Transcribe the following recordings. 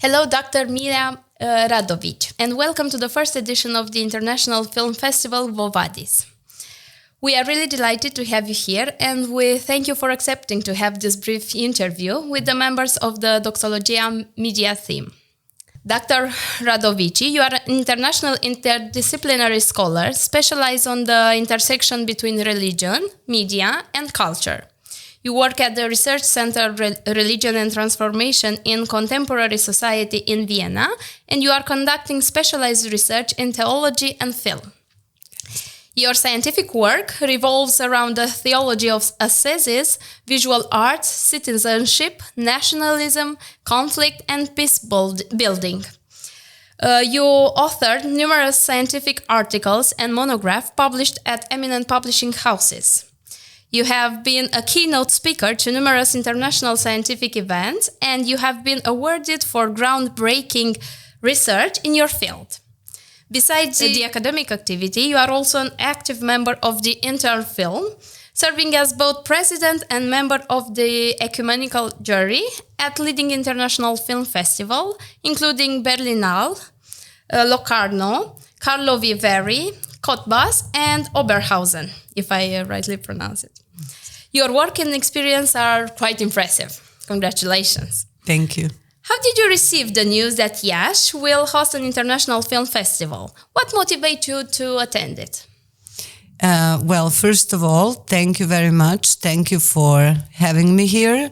Hello, Dr. Milja Radovic, and welcome to the first edition of the International Film Festival Quo Vadis. We are really delighted to have you here, and we thank you for accepting to have this brief interview with the members of the Doxologia Media team. Dr. Radovic, you are an international interdisciplinary scholar specialized on the intersection between religion, media, and culture. You work at the Research Center Religion and Transformation in Contemporary Society in Vienna, and you are conducting specialized research in theology and film. Your scientific work revolves around the theology of ascesis, visual arts, citizenship, nationalism, conflict, and peace building. You authored numerous scientific articles and monographs published at eminent publishing houses. You have been a keynote speaker to numerous international scientific events, and you have been awarded for groundbreaking research in your field. Besides the academic activity, you are also an active member of the Interfilm, serving as both president and member of the ecumenical jury at leading international film festivals, including Berlinale, Locarno, Carlo Viveri, Cottbus, and Oberhausen, if I rightly pronounce it. Your work and experience are quite impressive. Congratulations. Thank you. How did you receive the news that Iași will host an international film festival? What motivated you to attend it? Well, first of all, thank you very much. Thank you for having me here.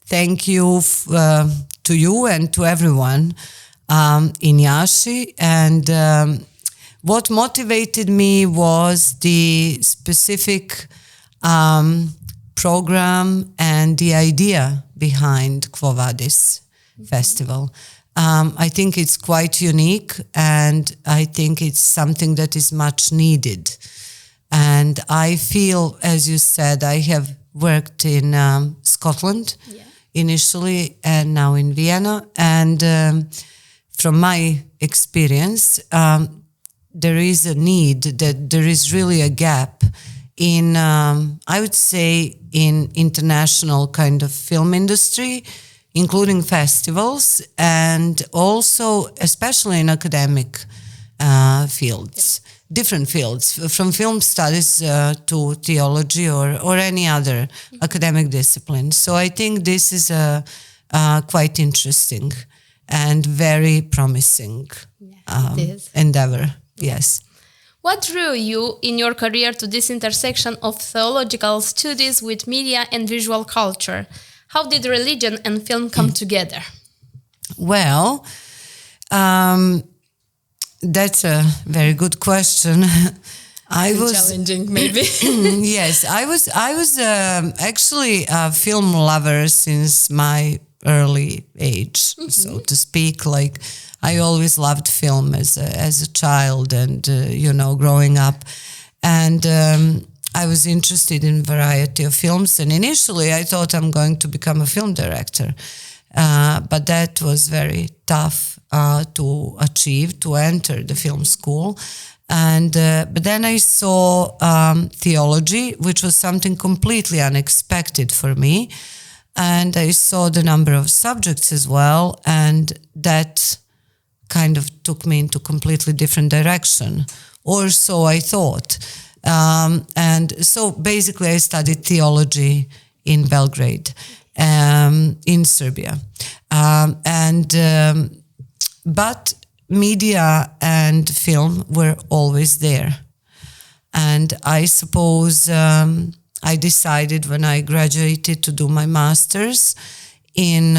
Thank you to you and to everyone in Iași. And what motivated me was the specific program and the idea behind Quo Vadis festival. I think it's quite unique, and I think it's something that is much needed. And I feel, as you said, I have worked in Scotland initially and now in Vienna. And from my experience, there is a need, that there is really a gap in, I would say, in international kind of film industry, including festivals, and also especially in academic fields, different fields, from film studies to theology or any other academic discipline. So I think this is a quite interesting and very promising endeavor. Yes. What drew you in your career to this intersection of theological studies with media and visual culture? How did religion and film come together? Well, that's a very good question. Challenging, maybe. Yes, I was actually a film lover since my early age, so to speak. Like, I always loved film as a child, and growing up, and I was interested in a variety of films. And initially, I thought I'm going to become a film director, but that was very tough to achieve, to enter the film school. And but then I saw theology, which was something completely unexpected for me. And I saw the number of subjects as well, and that kind of took me into a completely different direction, or so I thought. And so basically I studied theology in Belgrade, in Serbia. But media and film were always there. And I suppose I decided when I graduated to do my master's in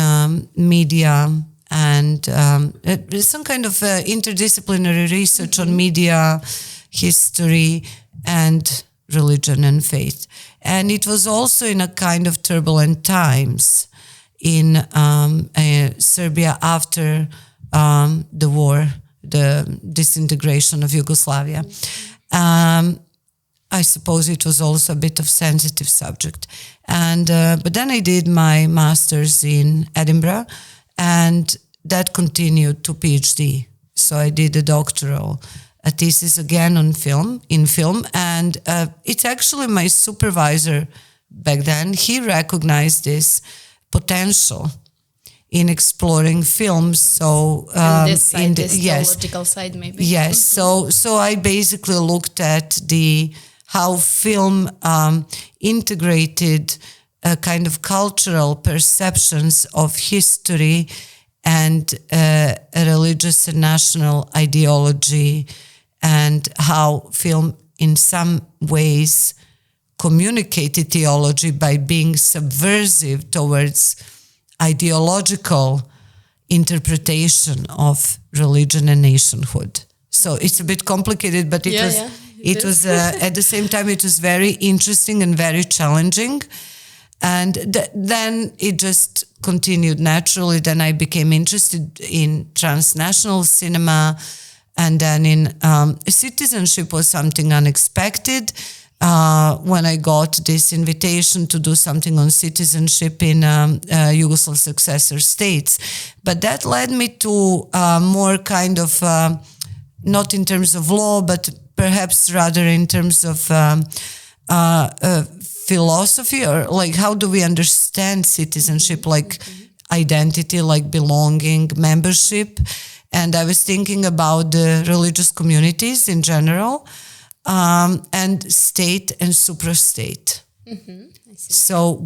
media and some kind of interdisciplinary research on media, history, and religion and faith. And it was also in a kind of turbulent times in Serbia after the war, the disintegration of Yugoslavia. I suppose it was also a bit of sensitive subject. And but then I did my master's in Edinburgh, and that continued to PhD. So I did a doctoral thesis again on film, and it's actually my supervisor back then. He recognized this potential in exploring films. So and this side, this theological side, maybe. Yes. So I basically looked at how film integrated kind of cultural perceptions of history and a religious and national ideology, and how film in some ways communicated theology by being subversive towards ideological interpretation of religion and nationhood. So it's a bit complicated, but it was at the same time, it was very interesting and very challenging. And then it just continued naturally. Then I became interested in transnational cinema, and then in citizenship was something unexpected. When I got this invitation to do something on citizenship in Yugoslav successor states. But that led me to more kind of, not in terms of law, but perhaps rather in terms of philosophy, or like how do we understand citizenship, like identity, like belonging, membership. And I was thinking about the religious communities in general, and state and suprastate. So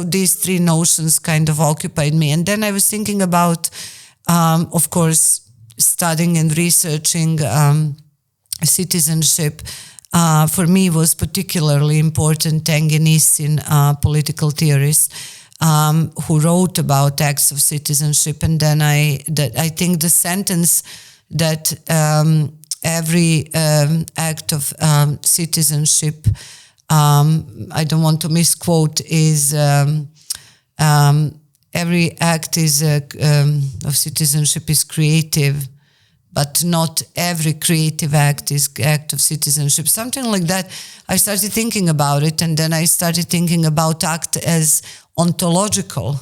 these three notions kind of occupied me. And then I was thinking about, of course, studying and researching citizenship. For me was particularly important Tengi Nisin, political theorist, who wrote about acts of citizenship. And then I think the sentence that every act of citizenship, I don't want to misquote, is every act of citizenship is creative, but not every creative act is act of citizenship. Something like that. I started thinking about it, and then I started thinking about act as ontological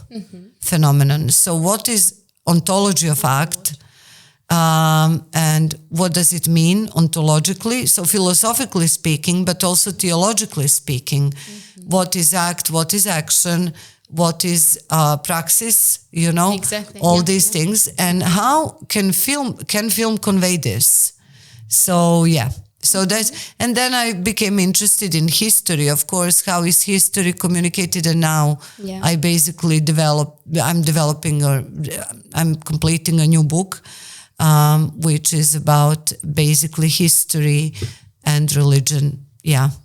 phenomenon. So what is ontology of act? And what does it mean ontologically? So philosophically speaking, but also theologically speaking, what is act, what is action, what is praxis, all these things, and how can film convey this? So and then I became interested in history, of course. How is history communicated? And now I basically I'm completing a new book, which is about basically history and religion. Yes.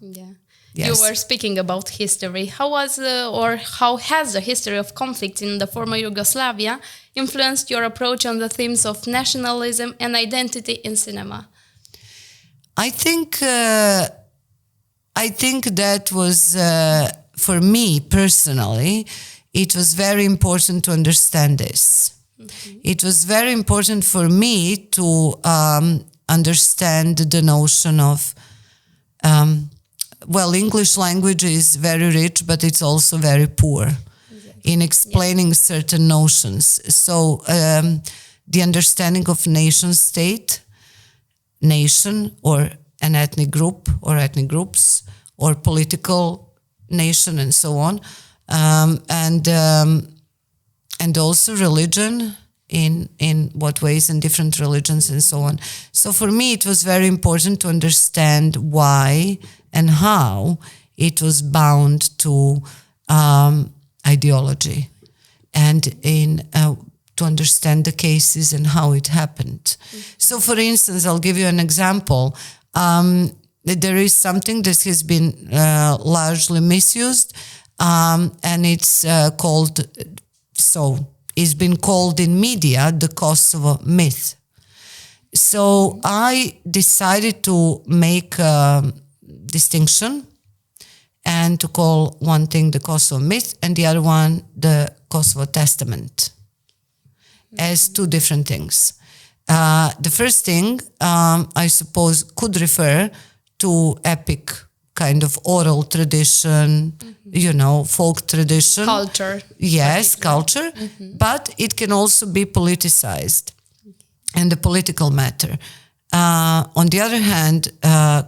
You were speaking about history. How has the history of conflict in the former Yugoslavia influenced your approach on the themes of nationalism and identity in cinema? I think that was, for me personally, it was very important to understand this. It was very important for me to understand the notion of English language is very rich, but it's also very poor in explaining certain notions. So the understanding of nation state, nation, or an ethnic group or ethnic groups, or political nation, and so on, and also religion, in what ways, and different religions, and so on. So for me, it was very important to understand why and how it was bound to ideology, and to understand the cases and how it happened. So, for instance, I'll give you an example. There is something that has been largely misused, and it's it's been called in media the Kosovo myth. So I decided to make distinction and to call one thing the Kosovo myth and the other one the Kosovo Testament as two different things. The first thing, I suppose, could refer to epic kind of oral tradition, folk tradition. Culture. Yes, culture. But it can also be politicized and a political matter. On the other hand,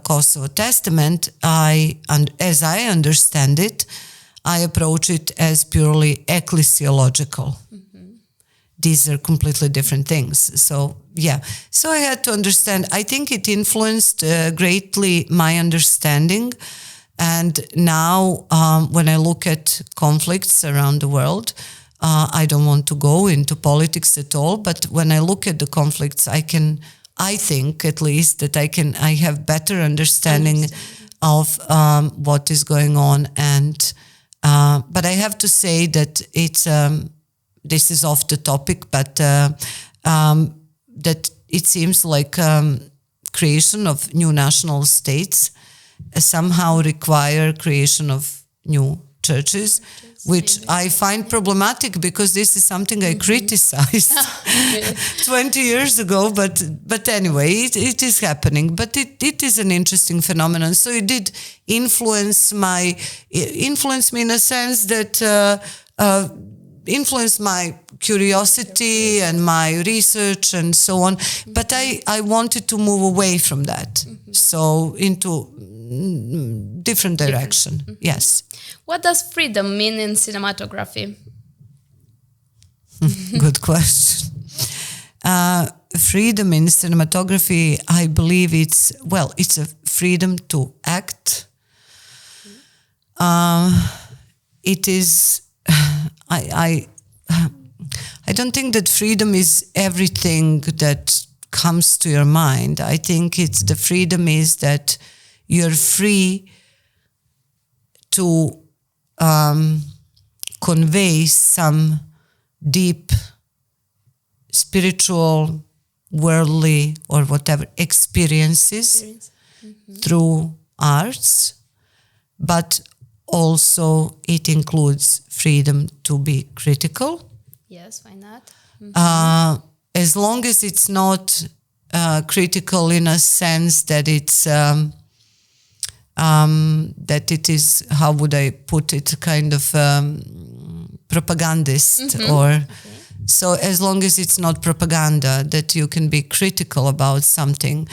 Kosovo Testament, as I understand it, I approach it as purely ecclesiological. these are completely different things. So, yeah. So I had to understand. I think it influenced greatly my understanding. And now when I look at conflicts around the world, I don't want to go into politics at all, but when I look at the conflicts, I think at least that I have better understanding of what is going on. And but I have to say that it's this is off the topic, but that it seems like creation of new national states somehow require creation of new churches, which I find problematic because this is something I criticized 20 years ago. But anyway, it is happening. But it is an interesting phenomenon. So it did influence me in a sense that influenced my curiosity and my research and so on. But I wanted to move away from that. So into different direction. Yes. What does freedom mean in cinematography? Good question. Freedom in cinematography, I believe it's a freedom to act. It is. I don't think that freedom is everything that comes to your mind. I think the freedom is that you're free to convey some deep spiritual, worldly, or whatever experiences through arts, but also it includes freedom to be critical. Yes, why not? As long as it's not critical in a sense that it's that it is, how would I put it, kind of propagandist or so as long as it's not propaganda, that you can be critical about something.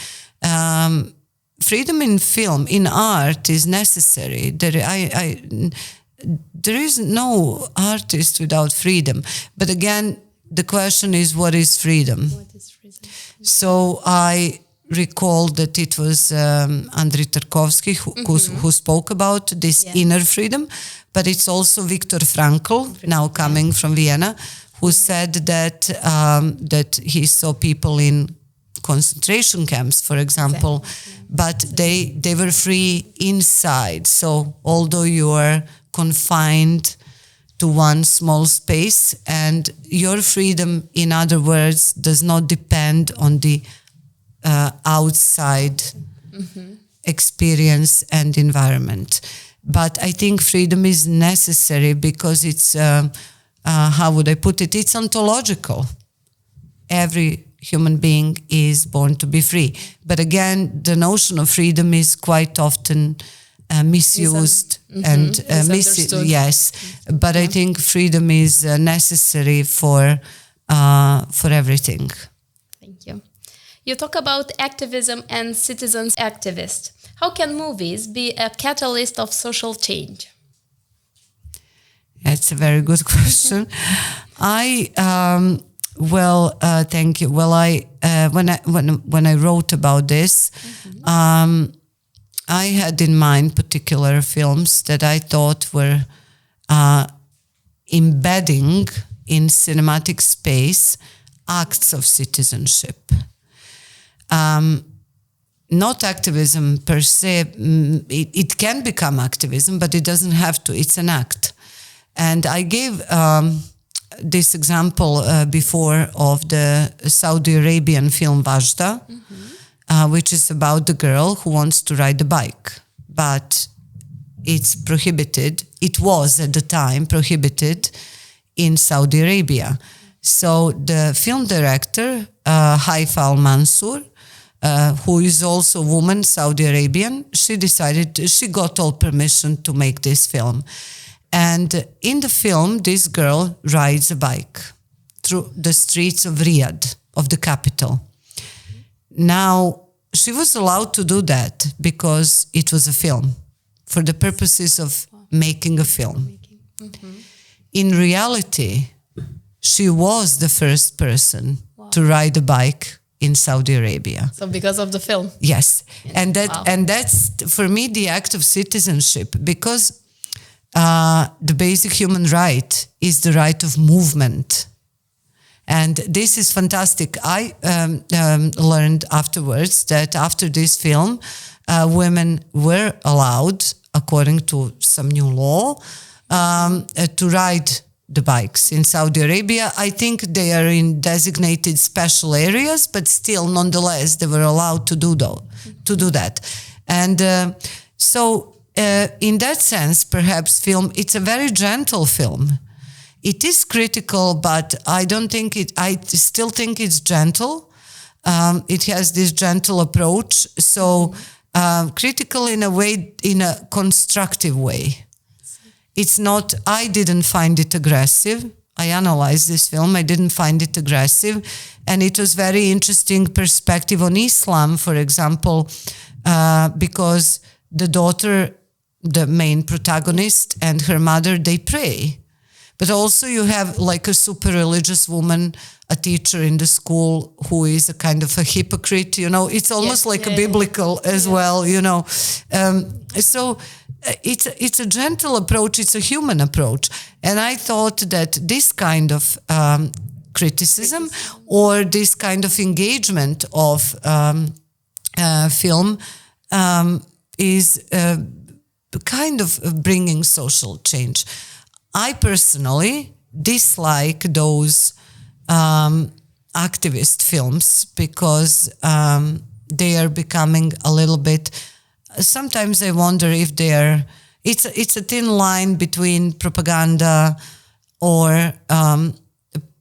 Freedom in film, in art, is necessary. There is no artist without freedom. But again, the question is, what is freedom? What is freedom? So I recall that it was Andrei Tarkovsky who spoke about this inner freedom, but it's also Viktor Frankl, now coming from Vienna, who said that that he saw people in concentration camps, for example, but they were free inside. So although you are confined to one small space, and your freedom, in other words, does not depend on the outside experience and environment. But I think freedom is necessary because it's, how would I put it? It's ontological. Every human being is born to be free. But again, the notion of freedom is quite often misused and misunderstood. Yes, but I think freedom is necessary for everything. Thank you. You talk about activism and citizens activists. How can movies be a catalyst of social change? That's a very good question. Thank you. Well, when I wrote about this, I had in mind particular films that I thought were embedding in cinematic space acts of citizenship. Not activism per se. It can become activism, but it doesn't have to. It's an act. And I gave this example before of the Saudi Arabian film Vajda, which is about the girl who wants to ride a bike, but it's prohibited. It was at the time prohibited in Saudi Arabia. So the film director, Haifa Al-Mansour, who is also a woman, Saudi Arabian, she got all permission to make this film. And in the film, this girl rides a bike through the streets of Riyadh, of the capital. Now, she was allowed to do that because it was a film, for the purposes of making a film. In reality, she was the first person to ride a bike in Saudi Arabia. So because of the film? Yes. And that's, for me, the act of citizenship, because the basic human right is the right of movement. And this is fantastic. I learned afterwards that after this film, women were allowed, according to some new law, to ride the bikes in Saudi Arabia. I think they are in designated special areas, but still, nonetheless, they were allowed to do that. And so, in that sense, perhaps it's a very gentle film. It is critical, but I still think it's gentle. It has this gentle approach. So, critical in a way, in a constructive way. It's not, I didn't find it aggressive. I analyzed this film. I didn't find it aggressive. And it was very interesting perspective on Islam, for example, because the daughter, the main protagonist, and her mother, they pray. But also you have like a super religious woman, a teacher in the school who is a kind of a hypocrite, it's almost like a biblical as well, So it's a gentle approach, it's a human approach. And I thought that this kind of criticism or this kind of engagement of film is kind of bringing social change. I personally dislike those activist films because they are becoming a little bit. Sometimes I wonder if it's a thin line between propaganda or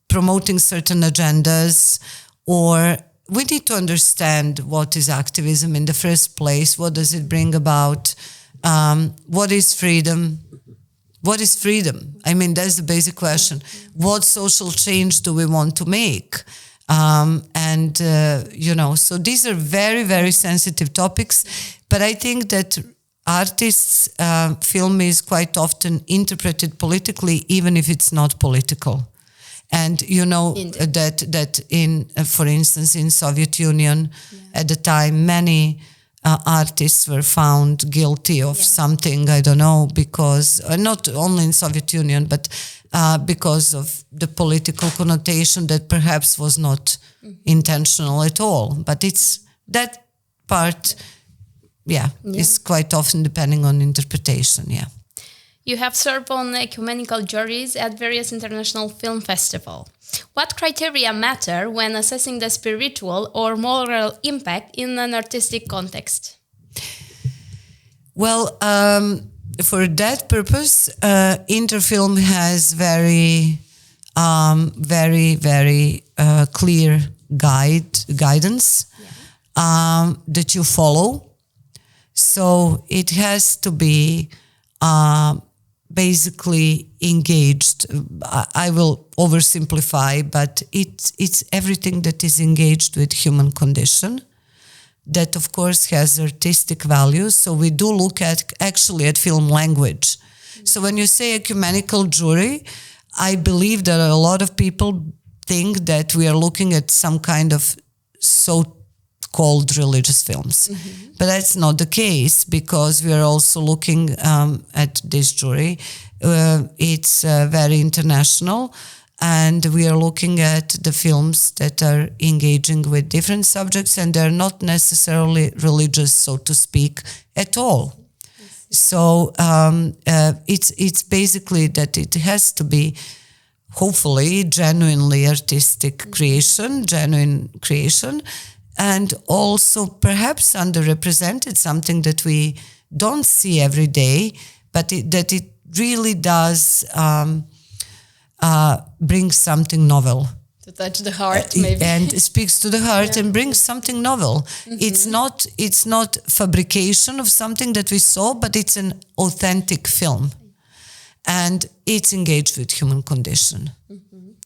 promoting certain agendas, or we need to understand what is activism in the first place. What does it bring about? What is freedom? What is freedom? I mean, that's the basic question. What social change do we want to make? So these are very, very sensitive topics. But I think that artists' film is quite often interpreted politically, even if it's not political. And that in, for instance, in Soviet Union, at the time, many artists were found guilty of something, I don't know, because not only in Soviet Union, but because of the political connotation that perhaps was not intentional at all. But it's that part, is quite often depending on interpretation, You have served on ecumenical juries at various international film festivals. What criteria matter when assessing the spiritual or moral impact in an artistic context? Well, for that purpose, Interfilm has very, very clear guidance that you follow. So it has to be basically engaged. I will oversimplify, but it's everything that is engaged with human condition. That, of course, has artistic values. So we do look at film language. So when you say ecumenical jury, I believe that a lot of people think that we are looking at some kind of so-called religious films. But that's not the case, because we are also looking at this jury. It's very international. And we are looking at the films that are engaging with different subjects, and they're not necessarily religious, so to speak, at all. So it's basically that it has to be, hopefully, genuinely artistic creation, genuine creation, and also perhaps underrepresented, something that we don't see every day, but that it really does brings something novel. To touch the heart, maybe. And speaks to the heart and brings something novel. It's not fabrication of something that we saw, but it's an authentic film. And it's engaged with human condition.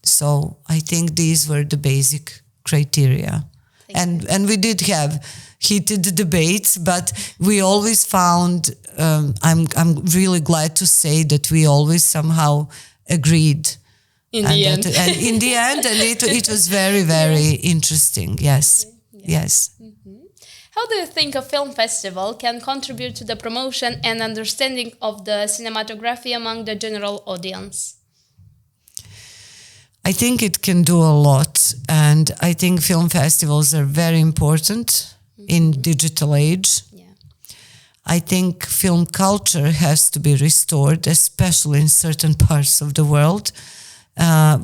So I think these were the basic criteria. And we did have heated debates, but we always found, I'm really glad to say that we always somehow agreed In the end. And in the end, and it was very, very interesting. Yes, yes. How do you think a film festival can contribute to the promotion and understanding of the cinematography among the general audience? I think it can do a lot, and I think film festivals are very important in digital age. Yeah. I think film culture has to be restored, especially in certain parts of the world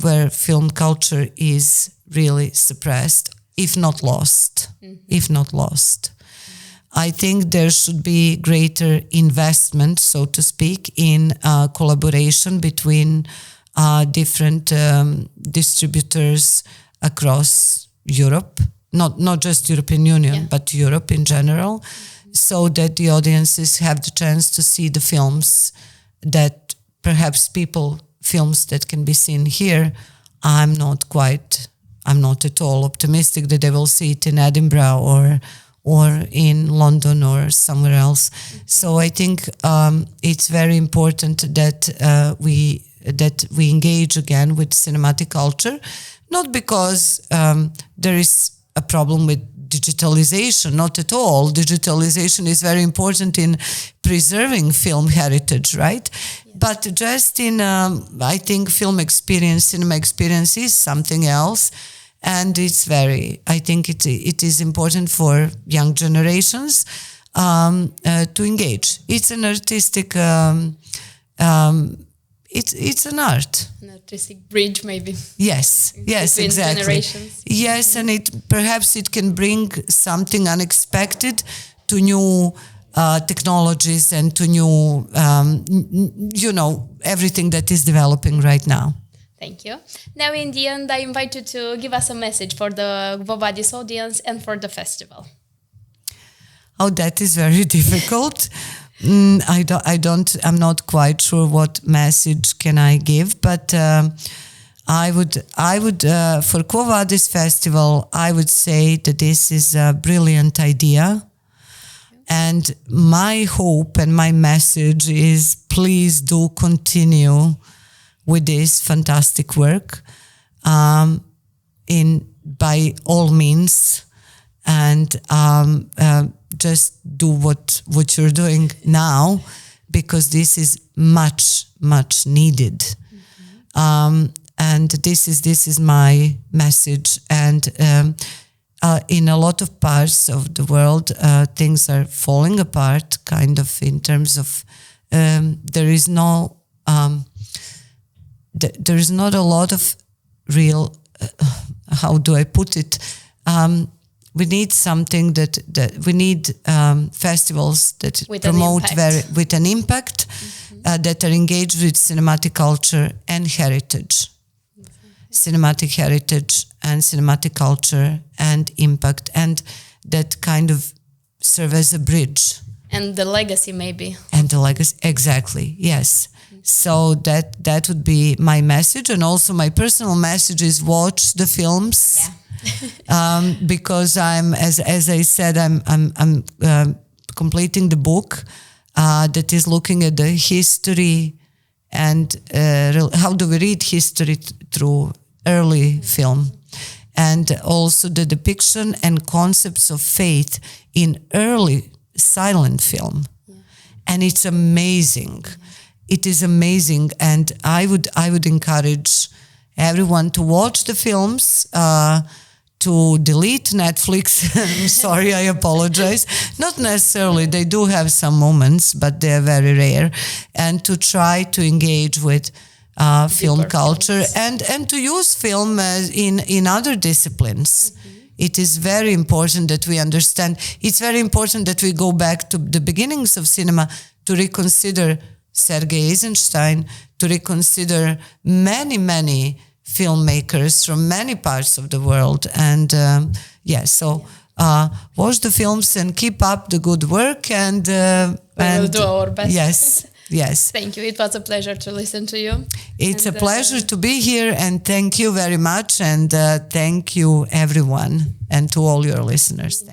where film culture is really suppressed, if not lost. If not lost. I think there should be greater investment, so to speak, in collaboration between different distributors across Europe, not just European Union, but Europe in general, so that the audiences have the chance to see the films that perhaps films that can be seen here. I'm not at all optimistic that they will see it in Edinburgh or in London or somewhere else. So I think it's very important that we engage again with cinematic culture, not because there is a problem with digitalization, not at all. Digitalization is very important in preserving film heritage, right? Yes. But just in, I think cinema experience is something else. And I think it is important for young generations to engage. It's an artistic, it's an art. An artistic bridge, maybe. Yes, exactly. Generations. Yes, and perhaps it can bring something unexpected to new technologies and to new, everything that is developing right now. Thank you. Now, in the end, I invite you to give us a message for the Quo Vadis audience and for the festival. Oh, that is very difficult. I'm not quite sure what message can I give, but I would for Quo Vadis Festival, I would say that this is a brilliant idea. And my hope and my message is, please do continue with this fantastic work by all means, and just do what you're doing now, because this is much needed. And this is my message. And in a lot of parts of the world, things are falling apart, kind of, in terms of there is not a lot of real, how do I put it? We need something that we need festivals that promote with an impact, that are engaged with cinematic culture and heritage. Cinematic heritage and cinematic culture and impact, and that kind of serve as a bridge. And the legacy, maybe. And the legacy, exactly, yes. So that would be my message, and also my personal message is watch the films. Yeah. Because as I said, I'm completing the book that is looking at the history and how do we read history through early film, and also the depiction and concepts of faith in early silent film. Yeah. And it's amazing. It is amazing, and I would encourage everyone to watch the films, to delete Netflix. I'm sorry, I apologize. Not necessarily, they do have some moments, but they're very rare. And to try to engage with film culture and to use film in other disciplines. It is very important that we understand. It's very important that we go back to the beginnings of cinema to reconsider Sergei Eisenstein, to reconsider many filmmakers from many parts of the world. And so watch the films and keep up the good work. And we'll do our best. Yes. Thank you. It was a pleasure to listen to you. It's a pleasure to be here, and thank you very much. And thank you, everyone, and to all your listeners.